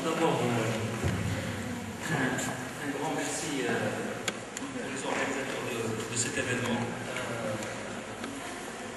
tout d'abord un grand merci pour les organisateurs de cet événement.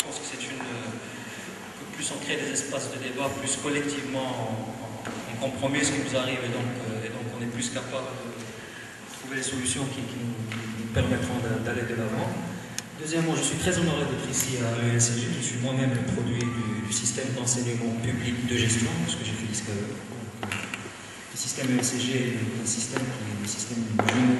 Je pense que c'est plus on crée des espaces de débat, plus collectivement on comprend mieux ce qui nous arrive et donc on est plus capable de trouver les solutions qui nous permettront d'aller de l'avant. Deuxièmement, je suis très honoré d'être ici à l'ESCG. Je suis moi-même le produit du système d'enseignement public de gestion, parce que j'ai fait l'ISCAE. Le système ESCG est un système qui est le système jumeau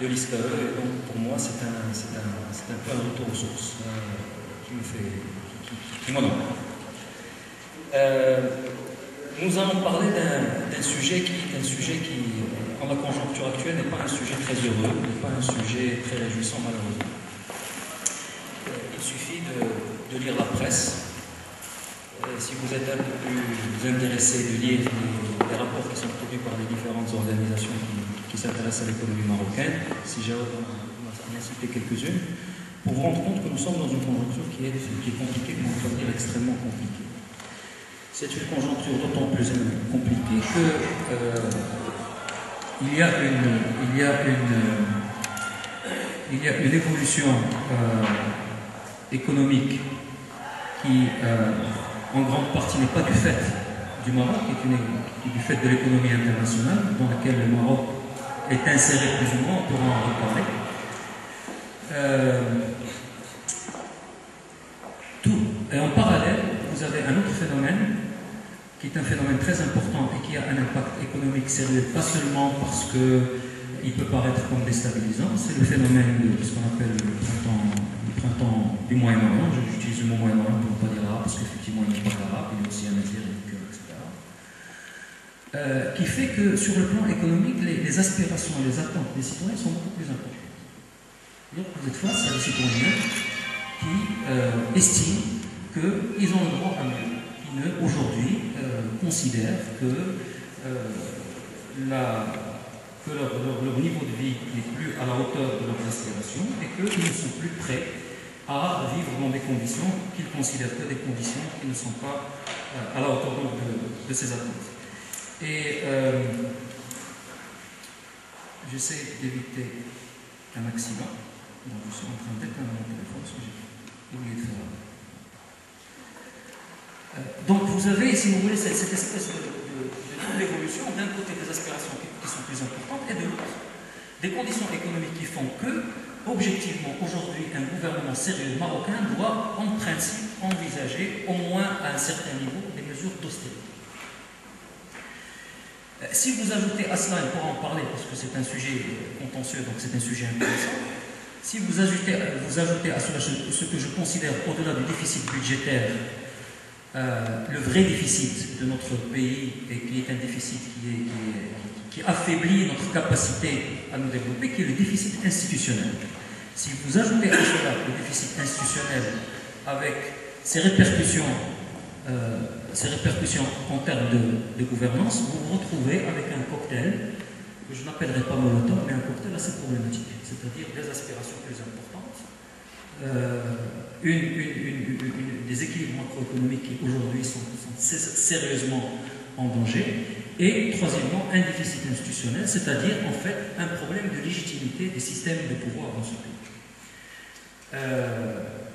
de l'ISCAE, et donc pour moi c'est un peu un retour aux sources qui m'honore. Nous allons parler d'un sujet qui, en la conjoncture actuelle, n'est pas un sujet très heureux, n'est pas un sujet très réjouissant malheureusement. Il suffit de lire la presse. Si vous êtes un peu plus intéressé de lire les rapports qui sont produits par les différentes organisations qui s'intéressent à l'économie marocaine, si j'ai en cité quelques-unes, pour vous rendre compte que nous sommes dans une conjoncture qui est compliquée, mais on peut dire extrêmement compliquée. C'est une conjoncture d'autant plus compliquée que il y a une évolution économique qui, en grande partie, n'est pas du fait du Maroc, qui est du fait de l'économie internationale, dans laquelle le Maroc est inséré plus ou moins, on pourra en reparler. Et en parallèle, vous avez un autre phénomène qui est un phénomène très important et qui a un impact économique sérieux, pas seulement parce qu'il peut paraître comme déstabilisant, c'est le phénomène de ce qu'on appelle le printemps du Moyen-Orient. J'utilise le mot Moyen-Orient pour ne pas dire arabe, parce qu'effectivement il n'est pas arabe, il est aussi un asiatique, etc. Qui fait que sur le plan économique, les aspirations et les attentes des citoyens sont beaucoup plus importantes. Donc vous êtes face à des citoyens qui estiment qu'ils ont le droit à mieux, qui aujourd'hui considèrent que leur niveau de vie n'est plus à la hauteur de leurs aspirations et qu'ils ne sont plus prêts à vivre dans des conditions qu'ils considèrent que des conditions qui ne sont pas à la hauteur de ces attentes. Et j'essaie d'éviter un accident. Donc, je suis en train d'éteindre mon téléphone, parce que j'ai oublié de faire. Donc vous avez, si vous voulez, cette espèce d'évolution, d'un côté des aspirations qui sont plus importantes, et de l'autre, des conditions économiques qui font que, objectivement, aujourd'hui, un gouvernement sérieux marocain doit, en principe, envisager, au moins à un certain niveau, des mesures d'austérité. Si vous ajoutez à cela, et on pourra en parler, parce que c'est un sujet contentieux, donc c'est un sujet intéressant, si vous ajoutez à cela ce que je considère au-delà du déficit budgétaire, le vrai déficit de notre pays, et qui est un déficit qui affaiblit notre capacité à nous développer, qui est le déficit institutionnel. Si vous ajoutez à cela le déficit institutionnel avec ses répercussions en termes de gouvernance, vous vous retrouvez avec un cocktail que je n'appellerai pas Molotov, mais un cocktail assez problématique, c'est-à-dire des aspirations plus importantes, des équilibres macroéconomiques qui aujourd'hui sont sérieusement en danger, et troisièmement, un déficit institutionnel, c'est-à-dire en fait un problème de légitimité des systèmes de pouvoir dans ce pays.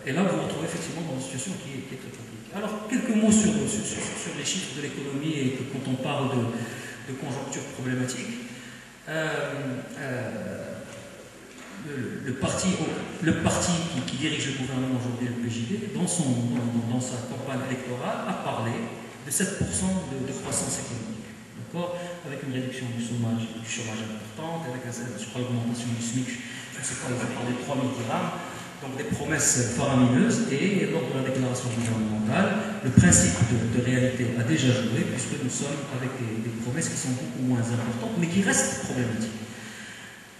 Et là, vous vous retrouvez effectivement dans une situation qui est très compliquée. Alors, quelques mots sur les chiffres de l'économie, et que quand on parle de conjoncture problématique, le parti qui dirige le gouvernement aujourd'hui, le PJD, dans sa campagne électorale, a parlé de 7% de croissance économique, d'accord, avec une réduction du chômage importante, avec l'augmentation du SMIC, je ne sais pas, ils ont parlé de 3 000 dirhams, donc des promesses faramineuses, et lors de la déclaration gouvernementale, le principe de réalité a déjà joué, puisque nous sommes avec des promesses qui sont beaucoup moins importantes, mais qui restent problématiques.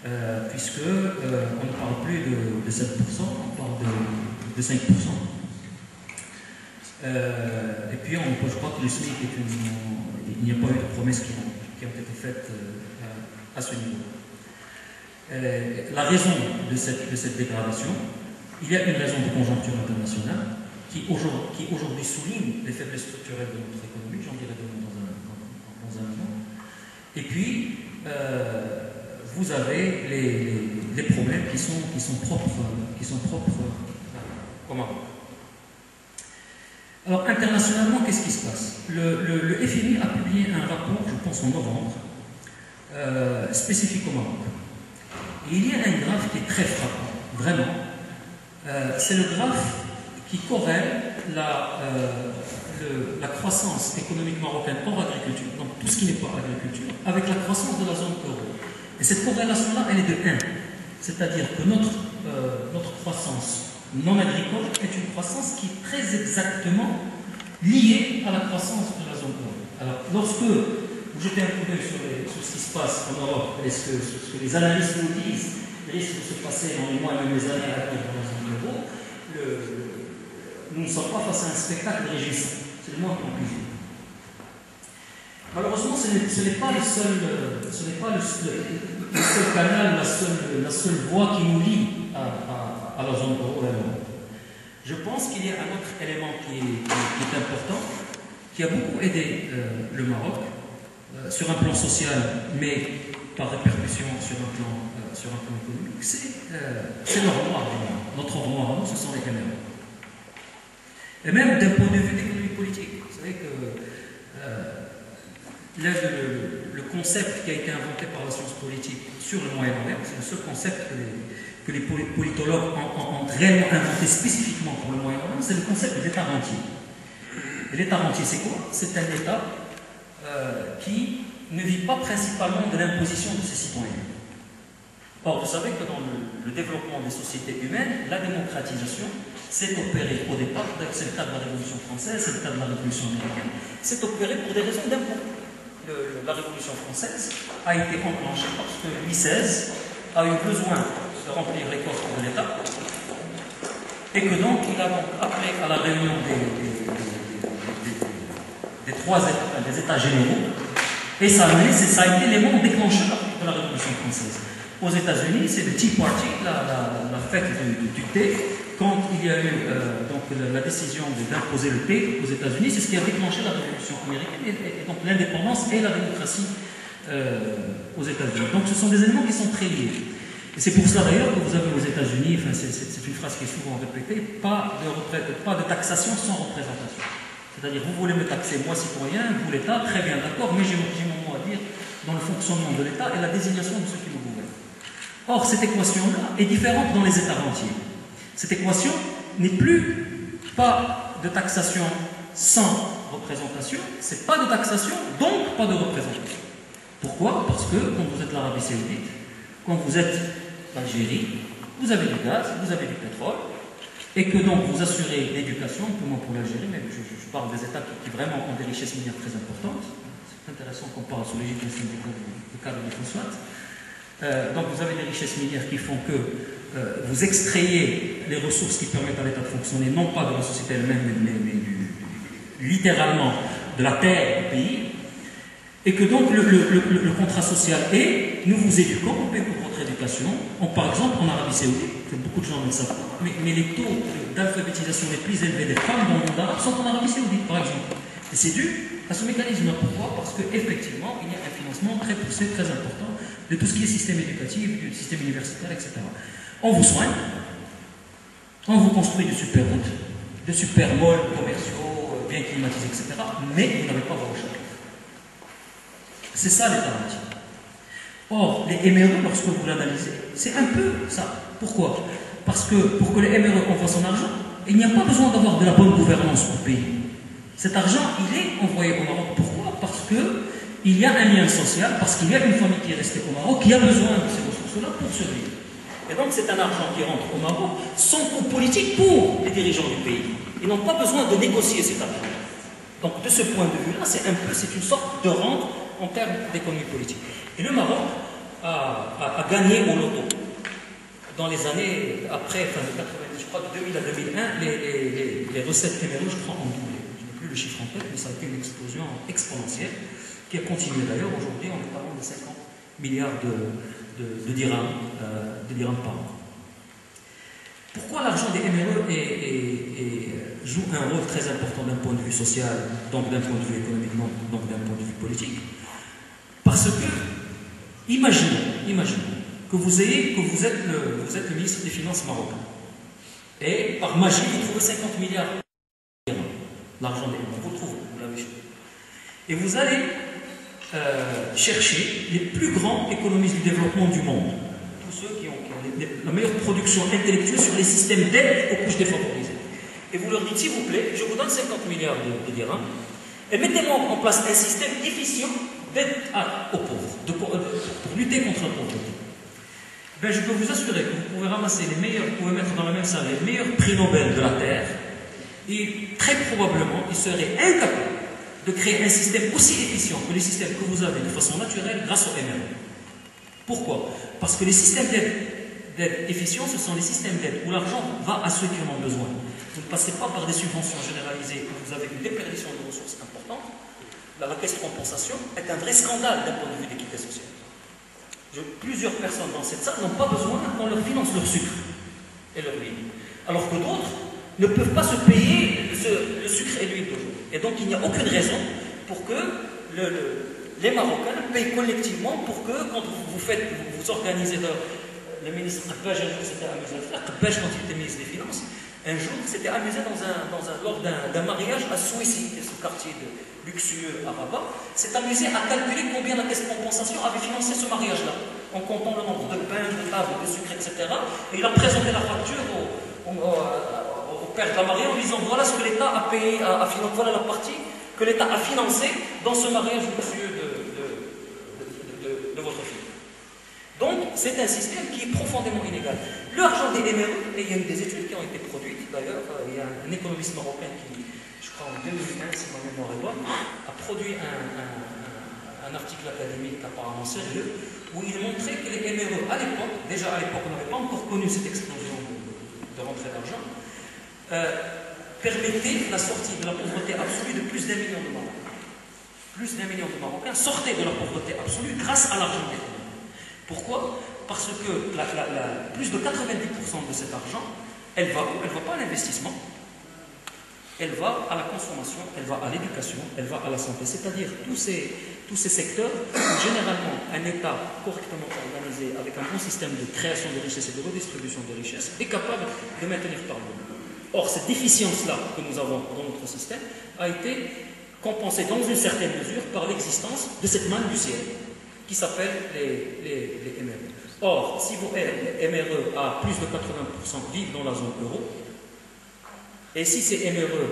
On ne parle plus de 7%, on parle de 5%. Et puis, je crois que le SMIC il n'y a pas eu de promesses qui ont été faites à ce niveau. La raison de cette dégradation, il y a une raison de conjoncture internationale qui aujourd'hui souligne les faiblesses structurelles de notre économie, j'en dirai dans un Et puis, vous avez les problèmes qui sont propres au Maroc. Alors, internationalement, qu'est-ce qui se passe? Le FMI a publié un rapport, je pense en novembre, spécifique au Maroc. Et il y a un graphe qui est très frappant, vraiment. C'est le graphe qui corrèle la croissance économique marocaine hors agriculture, donc tout ce qui n'est pas agriculture, avec la croissance de la zone euro. Et cette corrélation-là, elle est de 1. C'est-à-dire que notre croissance non agricole est une croissance qui est très exactement liée à la croissance de la zone euro. Alors, lorsque vous jetez un coup d'œil sur ce qui se passe en Europe et ce que les analystes nous disent risque de se passer dans les mois et même les années à venir dans la zone euro, nous ne sommes pas face à un spectacle réjouissant. C'est le moins qu'on puisse dire. Malheureusement, ce n'est pas le seul canal, la seule voie qui nous lie à la zone euro et à l'Europe. Je pense qu'il y a un autre élément qui est important, qui a beaucoup aidé le Maroc, sur un plan social, mais par répercussion sur un plan économique, c'est le roi. Notre roi, ce sont les caméras. Et même d'un point de vue d'économie politique, vous savez que le concept qui a été inventé par la science politique sur le Moyen-Orient, c'est le seul concept que les politologues ont réellement inventé spécifiquement pour le Moyen-Orient, c'est le concept d'État rentier. Et l'État rentier, c'est quoi? C'est un État qui ne vit pas principalement de l'imposition de ses citoyens. Or, vous savez que dans le développement des sociétés humaines, la démocratisation s'est opérée au départ, c'est le cas de la Révolution française, c'est le cas de la Révolution américaine, s'est opérée pour des raisons d'impôt. La Révolution française a été enclenchée parce que Louis XVI a eu besoin de remplir les coffres de l'État et que donc il a donc appelé à la réunion des États généraux et ça a été l'élément déclencheur de la Révolution française. Aux États-Unis, c'est le Tea Party, la fête du thé. Quand il y a eu donc la décision d'imposer le thé aux États-Unis, c'est ce qui a déclenché la Révolution américaine et donc l'indépendance et la démocratie aux États-Unis. Donc ce sont des éléments qui sont très liés. Et c'est pour cela d'ailleurs que vous avez aux États-Unis, enfin, c'est une phrase qui est souvent répétée, pas de taxation sans représentation. C'est-à-dire, vous voulez me taxer, moi citoyen, vous l'État, très bien, d'accord, mais j'ai mon mot à dire dans le fonctionnement de l'État et la désignation de ceux qui le gouvernent. Or, cette équation-là est différente dans les États rentiers. Cette équation n'est plus pas de taxation sans représentation, c'est pas de taxation, donc pas de représentation. Pourquoi? Parce que quand vous êtes l'Arabie Saoudite, quand vous êtes l'Algérie, vous avez du gaz, vous avez du pétrole, et que donc vous assurez l'éducation, un peu moins pour l'Algérie, mais je parle des États qui vraiment ont des richesses minières très importantes. C'est intéressant qu'on parle sous l'égide du cadre du phosphate. Donc vous avez des richesses minières qui font que vous extrayez les ressources qui permettent à l'État de fonctionner, non pas de la société elle-même, mais littéralement de la terre du pays, et que donc le contrat social est, nous vous éduquons, on paie pour votre éducation. Par exemple, en Arabie Saoudite, que beaucoup de gens ne le savent pas, mais les taux d'alphabétisation les plus élevés des femmes dans le monde arabe sont en Arabie Saoudite, par exemple. Et c'est dû à ce mécanisme. Pourquoi? Parce qu'effectivement, il y a un financement très poussé, très important, de tout ce qui est système éducatif, du système universitaire, etc. On vous soigne, on vous construit de super routes, de super malls commerciaux, bien climatisés, etc. Mais vous n'avez pas vos recherches. C'est ça l'État rentier. Or, les MRE, lorsque vous l'analysez, c'est un peu ça. Pourquoi? Parce que pour que les MRE envoient son argent, il n'y a pas besoin d'avoir de la bonne gouvernance au pays. Cet argent, il est envoyé au Maroc. Pourquoi? Parce qu'il y a un lien social, parce qu'il y a une famille qui est restée au Maroc, qui a besoin de ces ressources-là pour survivre. Et donc c'est un argent qui rentre au Maroc sans coût politique pour les dirigeants du pays. Ils n'ont pas besoin de négocier cet argent. Donc de ce point de vue-là, c'est une sorte de rente en termes d'économie politique. Et le Maroc a gagné au loto. Dans les années après, fin de 90, je crois de 2000 à 2001, les recettes MRE, je crois, ont doublé. Je n'ai plus le chiffre en tête, mais ça a été une explosion exponentielle qui a continué d'ailleurs. Aujourd'hui, on est parlant de 50 milliards de dirhams par an. Pourquoi l'argent des MRE joue un rôle très important d'un point de vue social, donc d'un point de vue économique, donc d'un point de vue politique? Parce Parce que, imaginez que vous êtes le ministre des Finances marocain. Et par magie, vous trouvez 50 milliards d'euros. L'argent des gens, vous le trouvez, vous l'avez cherché. Et vous allez chercher les plus grands économistes du développement du monde. Tous ceux qui ont la meilleure production intellectuelle sur les systèmes d'aide aux couches défavorisées. Et vous leur dites, s'il vous plaît, je vous donne 50 milliards de dirhams, et mettez-moi en place un système efficient d'aide aux pauvres, pour lutter contre la pauvreté. Ben, je peux vous assurer que vous pouvez ramasser vous pouvez mettre dans la même salle les meilleurs prix Nobel de la Terre, et très probablement, ils seraient incapables de créer un système aussi efficient que les systèmes que vous avez de façon naturelle grâce au MRE. Pourquoi? Parce que les systèmes d'aide efficients, ce sont les systèmes d'aide où l'argent va à ceux qui en ont besoin. Vous ne passez pas par des subventions généralisées où vous avez une déperdition de ressources importante. La caisse de compensation est un vrai scandale d'un point de vue d'équité sociale. Plusieurs personnes dans cette salle n'ont pas besoin qu'on leur finance leur sucre et leur huile. Alors que d'autres ne peuvent pas se payer le sucre et l'huile d'aujourd'hui. Et donc il n'y a aucune raison pour que les Marocains payent collectivement pour que quand vous organisez le ministre Qabbaj, un jour s'était amusé à faire, Qabbaj quand il était ministre des Finances, un jour s'était amusé lors d'un mariage à Souissi, qui est ce quartier luxueux à Rabat, s'est amusé à calculer combien la caisse de compensation avait financé ce mariage-là, en comptant le nombre de pains, de tables, de sucre, etc. Et il a présenté la facture au père de la mariée en disant voilà ce que l'État a payé, voilà la partie que l'État a financée dans ce mariage luxueux de votre fille. Donc, c'est un système qui est profondément inégal. L'argent des MRE, et il y a eu des études qui ont été produites, d'ailleurs, il y a un économiste marocain qui, je crois en 2015, si ma mémoire est bonne, a produit un article académique apparemment sérieux, où il montrait que les MRE, à l'époque, déjà à l'époque, on n'avait pas encore connu cette explosion de rentrée d'argent, permettaient la sortie de la pauvreté absolue de plus d'1 million de Marocains. Plus d'1 million de Marocains sortaient de la pauvreté absolue grâce à l'argent des MRE. Pourquoi? Parce que plus de 90% de cet argent, elle ne va pas à l'investissement, elle va à la consommation, elle va à l'éducation, elle va à la santé. C'est-à-dire tous ces secteurs où généralement un État correctement organisé, avec un bon système de création de richesses et de redistribution de richesses, est capable de maintenir par le monde. Or, cette déficience-là que nous avons dans notre système a été compensée dans une certaine mesure par l'existence de cette manne du ciel, qui s'appelle les MRE. Or, si vos MRE à plus de 80% vivent dans la zone euro, et si ces MRE,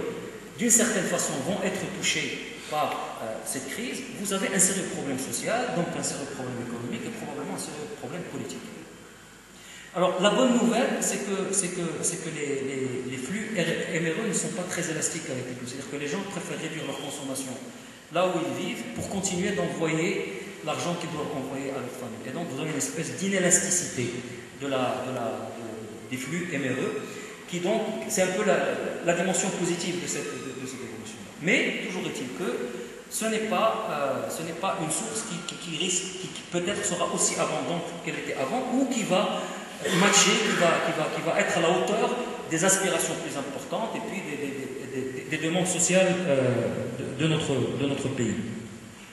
d'une certaine façon, vont être touchés par cette crise, vous avez un sérieux problème social, donc un sérieux problème économique et probablement un sérieux problème politique. Alors, la bonne nouvelle, c'est que les flux MRE ne sont pas très élastiques avec les flux. C'est-à-dire que les gens préfèrent réduire leur consommation là où ils vivent pour continuer d'envoyer l'argent qu'ils doivent envoyer à leur famille. Et donc vous avez une espèce d'inélasticité des flux MRE, qui donc, c'est un peu la dimension positive de cette évolution. Mais, toujours est-il que ce n'est pas une source qui peut-être sera aussi abondante qu'elle était avant, ou qui va matcher, qui va être à la hauteur des aspirations plus importantes et puis des demandes sociales de notre pays.